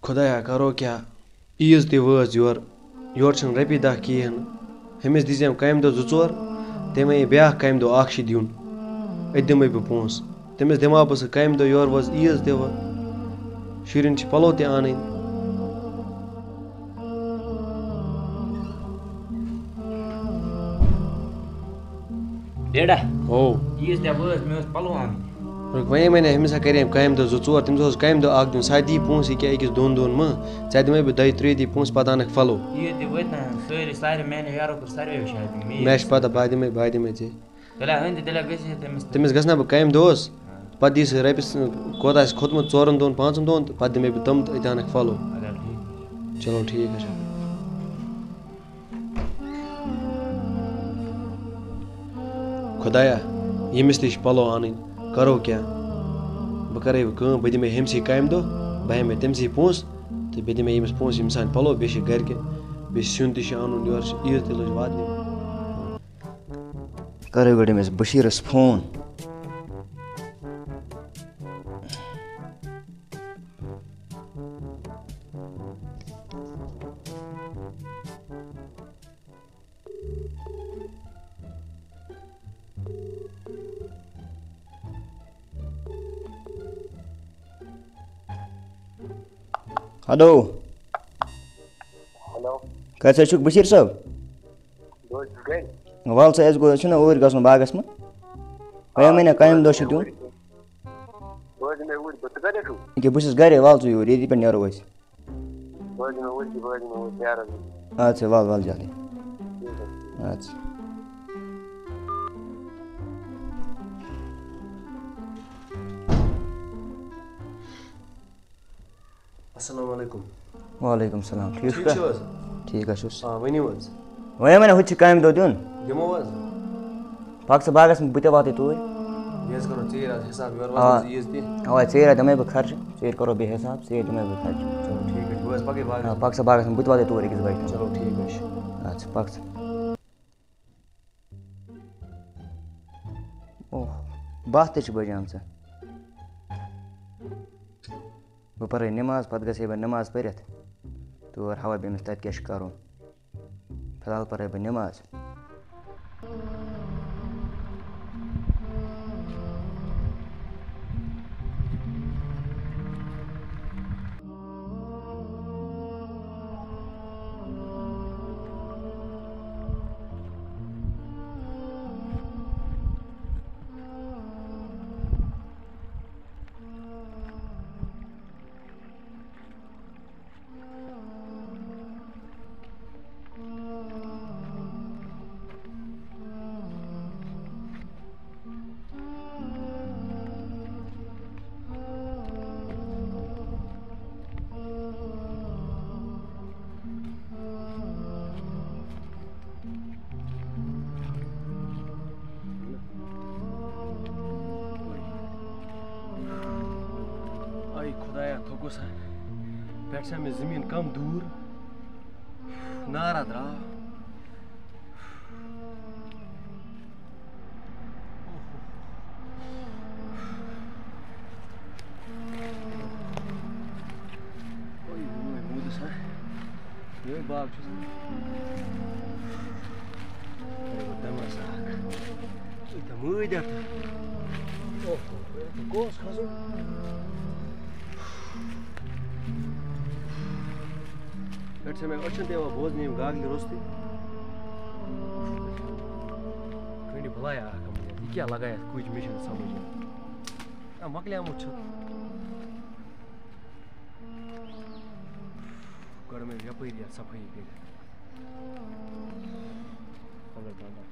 खुदाया करो क्या ईज ते वज योर छन रपी दह कहेन हमिस दिजेम कम दो 2-4 तमे ब्या कम दो अख दिन अत दिमे बह पोस तमिस दिमा बह सह कम दो योर वज ईज ते शुरन पलो ते आन डेडा ओ ईज ते वज मे पलो आन वे मैंने हमेशा करे कम दो 2-4 तमिस कम दो अख दिन सह दी पोस क्या अकिस 2 दोन मह ऐ दिमे बह 2-3 दी पोस पत अनक फलो ईद ते वत ना सारे मैंने यारो कर सारे शायद मे पता बह दिमे चे तले हंद तले गस तमिस गना बह कम दोस पत दी सह रपिस कोत खोतमुत 4 दोन 5 दोन पत दिमे बह तम अत अनक फलो चलो ठीक है खुदाया यमिस तह पलो आन करो क्या बह करे बह दिमे हमसी कम दो बह मे तमसी पोस तो बह दिमे यमिस पोस यम सान पलो बे घर के बे सुन तह आनुन योर ईद तह लज वात करे गो अमिस बशीरस फोन हेलो हेलो कैसे छुक बशीर साहब वाल सा गो ऊर गसन बागस में वह मैंने कम दो दिन ये बस गर वाल यूर ये पे नो अच्छा वाल वाल जल्दी अच्छा अस्सलाम वालेकुम वालेकुम सलाम ठीक है ठीक है वनिव वह मैंने हुच कम दो दिन दिमो पाक से बागस में बुते वाते तूर बेस करो चेर हिसाब योर हाँ। ईज दी अवा चेर दमे बह खर्च चेर करो बे हिसाब से दमे बह खर्च चलो ठीक है बस पके बाग हाँ पाक से बागस में बुते वाते तूर एक भाई चलो ठीक है अच्छा पाक से ओह बात ते बजाम से बह पर नमाज पत गए बह नमाज पढ़ तोर हवा बेमिस तत क्या कर फिलहाल पर बह नमाज खुदाया थोको सा बैठ सा में जमीन कम दूर नारा द्रा ओए मूद सा ये बाग छुस अरे वो दमा सा इतना मूद आता ओहो तो गोस खासो बैठ से मैं अच्छे देवा बोझ नहीं गागली रोस्ती कहीं भलाया कम ये क्या लगाया कुछ मिशन समझ आ मकले मुझ कर में व्यापारी या सफाई के अगर दादा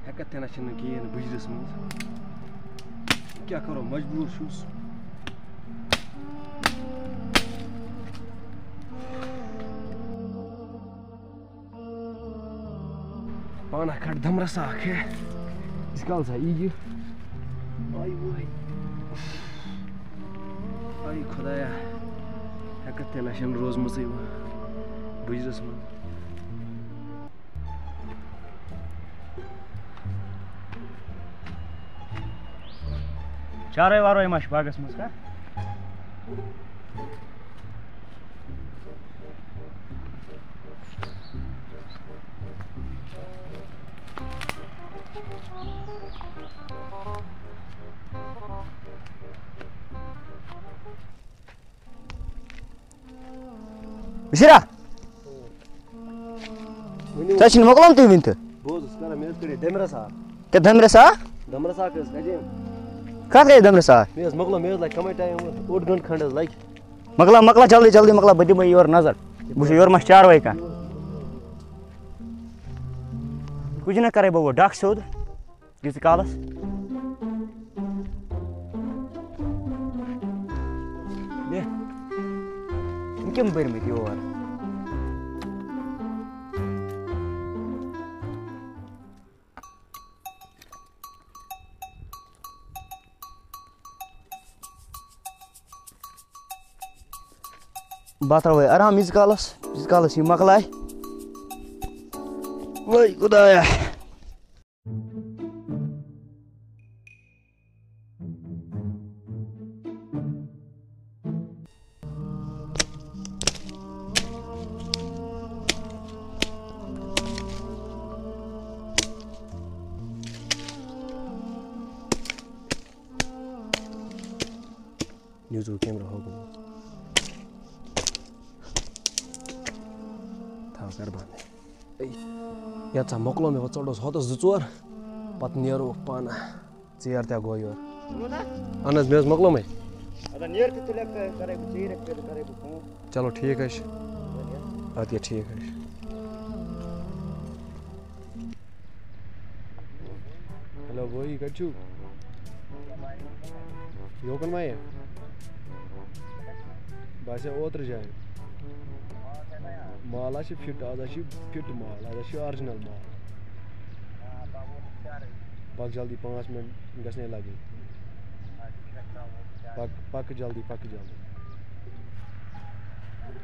हेकत थे ना कहें बुजरस मज क्या करो मजबूर छुस पाना खट धमरस है इस काल सा ईज आई वही आई खुदाया हेकत थे ना रोज मज बुजरस मज चारे वारो माश बागस मज का Nasira Sachin moklam tu vint बोझ उसका मेरे करे दमरसा Ke dhamrasa दमरसा के कजे Ka ke dhamrasa मेरे मगला मेरे लाइक कम टाइम 8 घंटे खंड like Makla jaldi jaldi makla badi mai yor nazar Bush yor mas 4 vai ka Kuch na kare babo dak sod Gis kalas Ne Kim bermit yor Batrawai aram iz kalas hi maklai Woi kudaya News camera hogo याचा मोकलो में चढोस होतस जुचोर पत्नीहरु पाना chair त्या गयो Anas mess मोकलो में अदा near ते तुले करे चेयर करे चलो ठीक है आती ठीक है हेलो बोई कछु योकन में बासे ओत्र जाए माल फिट आज फिट माल आज ऑरिजिनल माल पक जल्दी 5 मिनट गसने लगे पक जल्दी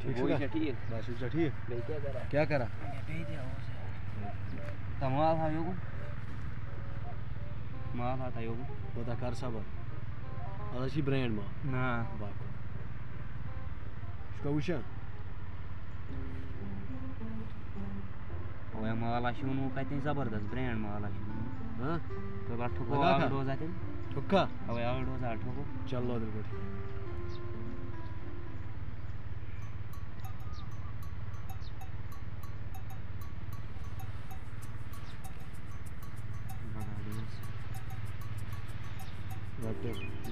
ठीक है बस ठीक क्या करा माल था योगु माल था योगु बता कर सबर आज ब्रांड माल ना बाको इसका उशा ओए माला शिवनु कते जबरदस्त ब्रांड माला शिवनु हां तो बा ठोको आउट हो जाते ठोका ओए आउट हो जा ठोको चलो इधर को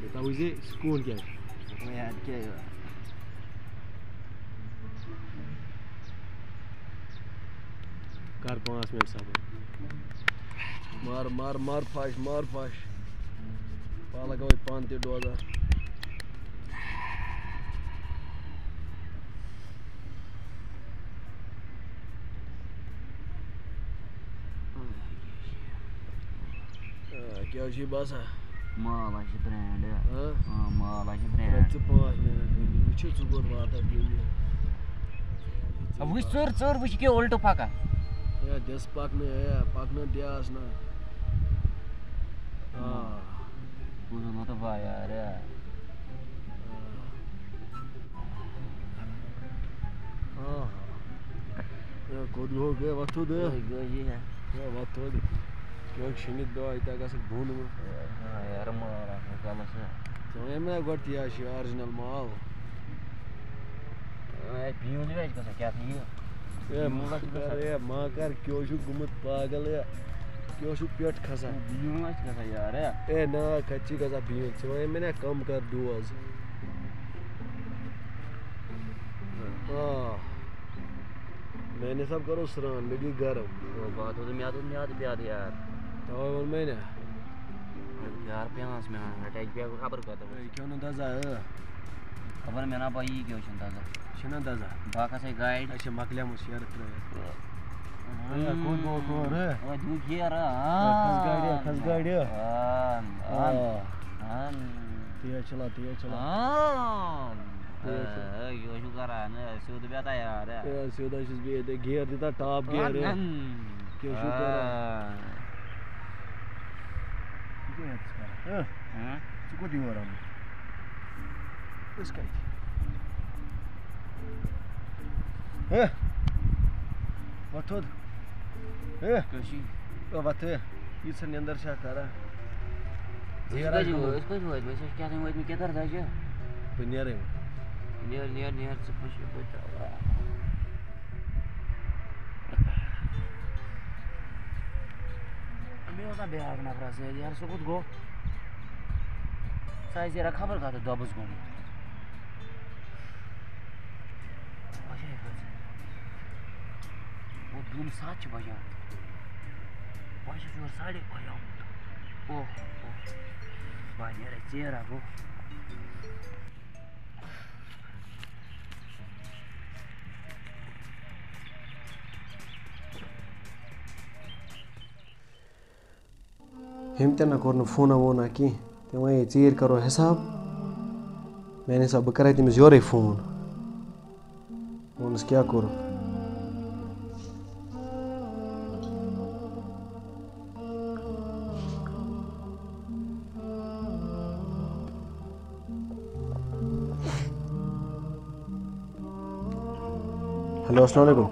बताओ इसे स्कूल क्या है यार क्या कर 5 मिनट सब मार फाश पाला गई पान ते डोजा क्या जी बासा माला शि ब्रांड हां माला शि ब्रांड 5 मिनट वुचो सुगोर वाता दिली अब चोर वुच के उल्टो फाका या दस पाकने दियास ना हां पूरा न तो बा यार हां या कोद हो गया वतो दे ये है या वतो दे क्यों शिनित दो इता का से भून हां यार माला काला से तो ये मैं गट या she original mall A PO ने का क्या थी ए मां कर क्यों छु गुमत पागल है क्यों छु पेट खसा बीओ मत का यार ए ना कच्ची का बीओ तो ये मैंने कम कर डोज हां मैंने सब करो स्नान मेरी गरम वो बात हो तो मैं याद यार तवे वोन मैंने यार प्यास में अटैक पे खबर कर दो क्यों ना दाजा खबर में ना भाई क्यों दादा छना दाजा बाका से गाइड अच्छा मकल्या मुशियार कौन गो को रे ओ दुखी यार खस गाड़ी हां तिया चला यो शुकरा ने सूद बेटा यार या सीधा शिस भी दे गियर देता टॉप गियर क्यों शुकरा Cukup di orang. Terus kait. What होद? कशी तो बात है ये सन अंदर से आता रहा इसको जो है वैसे क्या था में क्या करता है बनियारे नियर से कुछ बता मैं होता बिहार ना फ्रांस यार सो कुछ गो साइज जरा खबर का तो दबस गो वो दून साच बजा बाशा जो साढ़े बजा ओह बाहर चेहरा को हिमतना कोर्न फोन वोना की ते वही चीर करो हिसाब मैंने सब कराई तमिस योरे फोन वोनस क्या करो हेलो अस्सलाम वालेकुम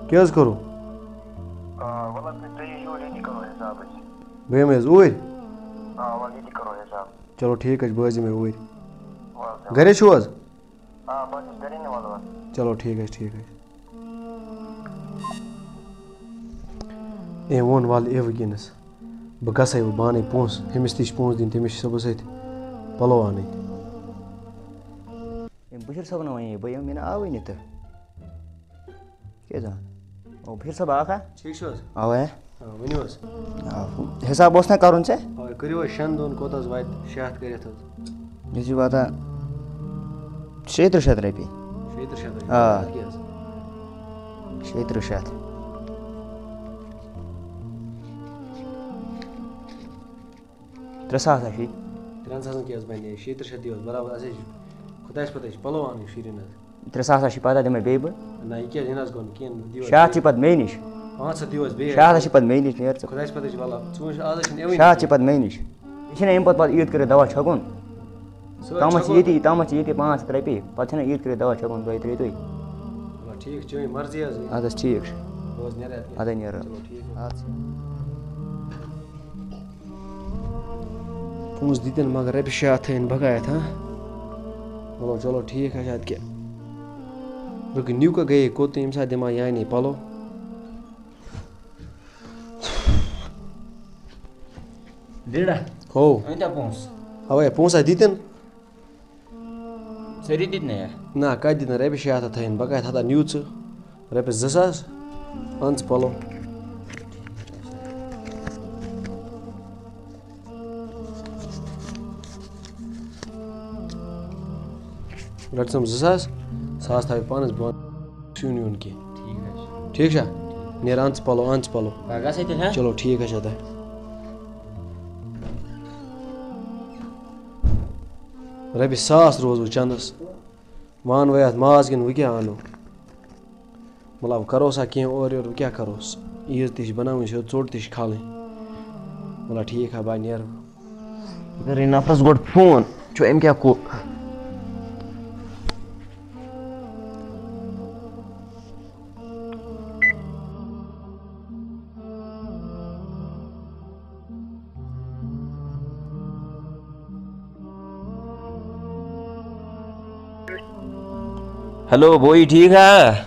क्या करो बे में ऊर चलो ठीक है बज में ऊर घरे छो आज चलो ठीक है ए वोन वाल ए वगिनस बह गसे बाने पोस हमिस तिश पोस दिन तमिस सबस पलो आने बशीर साहब ना वही भैया मैंने आवे नहीं तो क्या जान ओ फिर सब आखा ठीक छो आवे हां वनियोस हिसाब ओस ना करून छे हां करियो शन दोन कोतास वात शहत करत जी बात है 600 रुपये हां 600 300 शी 300 के बने 600 दिवस बराबर असे खुदास पता पलो आने शिरिन 300 शी पता दे बेब ना के जिनास गोन केन दिवस शाह ची पद मेनिश 5 दिवस बे शाह ची पद मेनिश नेर खुदास पता वाला चून आज छन एवं शाह ची पद मेनिश इछने एम पद ईद करे दवा छगुन तामच येती 5 रुपये पछने ईद करे दवा छगुन दो 3 तो ठीक जो मर्जी आज आज ठीक रोज नेरे आदा नेर चलो ठीक है आज पूंछ दीतन मगर रब शाह थे भगाया था चलो ठीक है शायद क्या रुक न्यू का गए को तो इमसा दिमा यहाँ नहीं पालो डेढ़ा हो अंता पोंस हवा पूंछा दीतन सरी दिने ना का दिन रब शाह था भगाया था न्यू च रब 2000 अंच पालो रटसम 2000 सास था पानस बन सुनी उनकी ठीक है नेर अंच पालो बागा से है चलो ठीक है शादा रबी 1000 रोज चंदस मान वयात माज गिन वो क्या आनो मतलब करो सा क्या और क्या करो ईद तिश बनाव चोट तिश खाल मतलब ठीक है बाय नेर अगर नफरस गोट फोन जो एम क्या को हेलो बोई ठीक है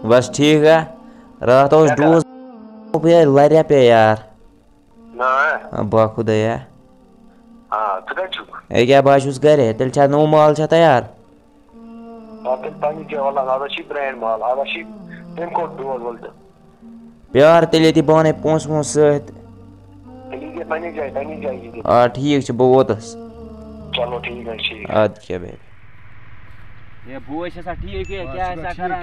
बस ठीक है रात उस डोज पे लरिया पे यार ना बा खुदया हां तो ए क्या बाशुस करे तेल छा नो माल छ तैयार आपन पानी के वाला आवाशी ब्रांड माल आवाशी टेम को डोज बोलते प्यार तेले ती बाने पोंस वोंस सहित ठीक है बनी जाएगी आ ठीक छ बो वोतस चलो ठीक है ठीक आद क्या बे ये बोय से ठीक है क्या ऐसा करा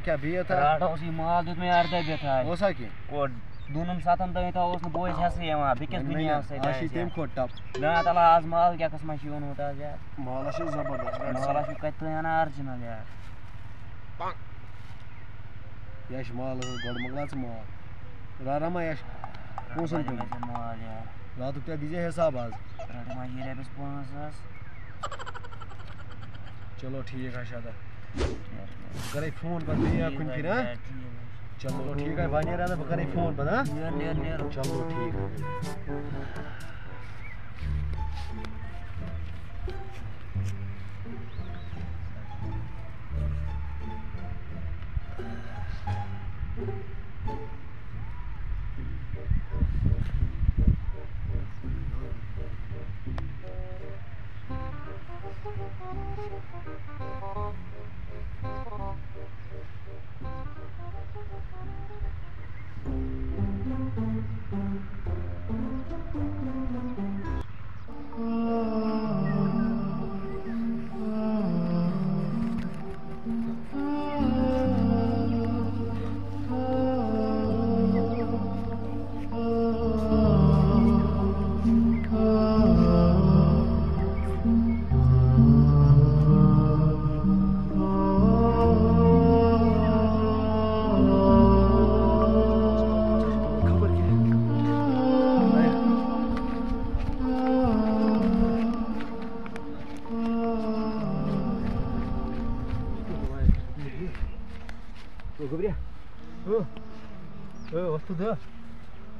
क्या बिया था राठा उसी माल दुत में अर्धा बे था हो सके को दोनों साथन तय था उस बोय हसे यमा बिकस दुनिया से आशी तेम को टप ना तला आज माल क्या कसम शिवन होता यार माला से जबरदस्त माला से कत ना ओरिजिनल यार यश माल गड मंगलाच माल रारामा यश पोसन तुम माल यार रात क्या दीजिए हिसाब आज राठा ये रे बस 5 चलो ठीक है शादा करे फोन पर दिया कुन फिर हां चलो ठीक है बानी रहा था करे फोन पर हां चलो ठीक है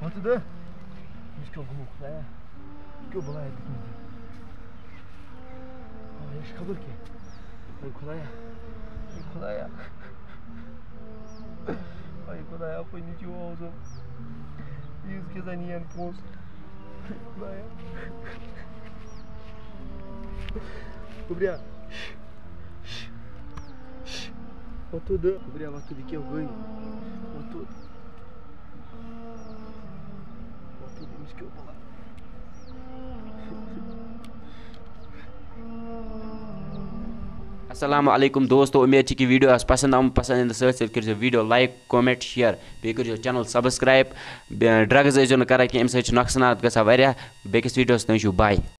Wat de? Is ko genoeg, hè? Ko blij dit niet. Oh, is kabul ki. Ay khudaya. Ay khudaya. Ay khudaya, apoi niciu auză. Ies ke zanian pos. Khudaya. Kubria. Wat de? Kubria, wat de que eu ganho? Wat de? अस्सलाम वालेकुम दोस्तों उम्मीद कि video पसंद पसंद कर video like comment share बे कर channel subscribe drugs कर अमे नुकसान ग बेकिस वीडियोस तक बाय।